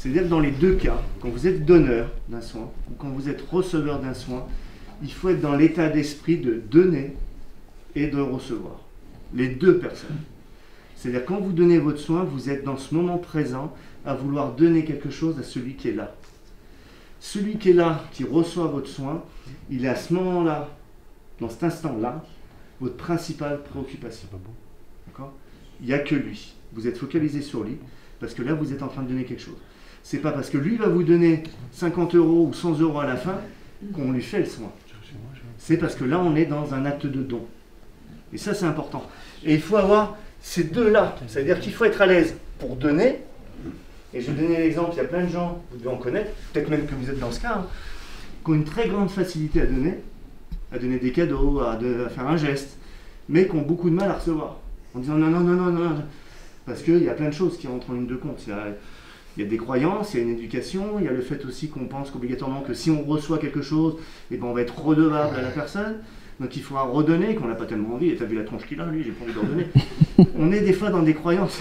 C'est-à-dire que dans les deux cas, quand vous êtes donneur d'un soin ou quand vous êtes receveur d'un soin, il faut être dans l'état d'esprit de donner et de recevoir. Les deux personnes. C'est-à-dire quand vous donnez votre soin, vous êtes dans ce moment présent à vouloir donner quelque chose à celui qui est là. Celui qui est là, qui reçoit votre soin, il est à ce moment-là, dans cet instant-là, votre principale préoccupation. D'accord ? Il n'y a que lui. Vous êtes focalisé sur lui, parce que là, vous êtes en train de donner quelque chose. C'est pas parce que lui va vous donner 50 € ou 100 € à la fin qu'on lui fait le soin. C'est parce que là, on est dans un acte de don. Et ça, c'est important. Et il faut avoir ces deux-là. C'est-à-dire qu'il faut être à l'aise pour donner. Et je vais donner l'exemple, il y a plein de gens, vous devez en connaître, peut-être même que vous êtes dans ce cas, qui ont une très grande facilité à donner des cadeaux, à faire un geste, mais qui ont beaucoup de mal à recevoir. En disant non, non, non, non, non. Parce qu'il y a plein de choses qui rentrent en ligne de compte. Il y a des croyances, il y a une éducation, il y a le fait aussi qu'on pense qu'obligatoirement que si on reçoit quelque chose, eh ben on va être redevable à la personne. Donc il faudra redonner, qu'on n'a pas tellement envie. Et t'as vu la tronche qu'il a, lui, j'ai pas envie de redonner. On est des fois dans des croyances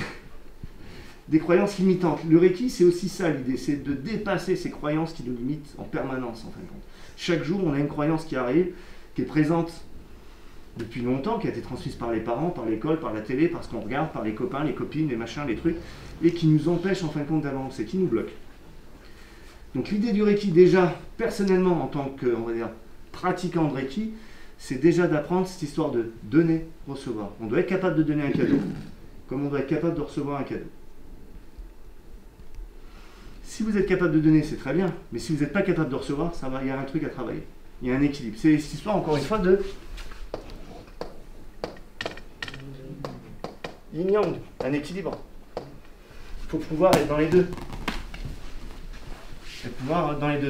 limitantes. Le Reiki, c'est aussi ça l'idée, c'est de dépasser ces croyances qui nous limitent en permanence, en fin de compte. Chaque jour, on a une croyance qui arrive, qui est présente depuis longtemps, qui a été transmise par les parents, par l'école, par la télé, par ce qu'on regarde, par les copains, les copines, les machins, les trucs, et qui nous empêche en fin de compte d'avancer, qui nous bloque. Donc l'idée du Reiki, déjà, personnellement, en tant que, on va dire, pratiquant de Reiki, c'est déjà d'apprendre cette histoire de donner, recevoir. On doit être capable de donner un cadeau, comme on doit être capable de recevoir un cadeau. Si vous êtes capable de donner, c'est très bien, mais si vous n'êtes pas capable de recevoir, ça va, il y a un truc à travailler. Il y a un équilibre. C'est cette histoire, encore une fois, de yin-yang, un équilibre. Il faut pouvoir être dans les deux.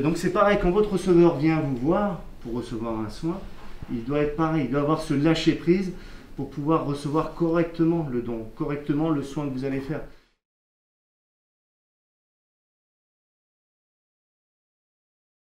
Donc c'est pareil, quand votre receveur vient vous voir pour recevoir un soin, il doit être pareil, il doit avoir ce lâcher-prise pour pouvoir recevoir correctement le don, correctement le soin que vous allez faire.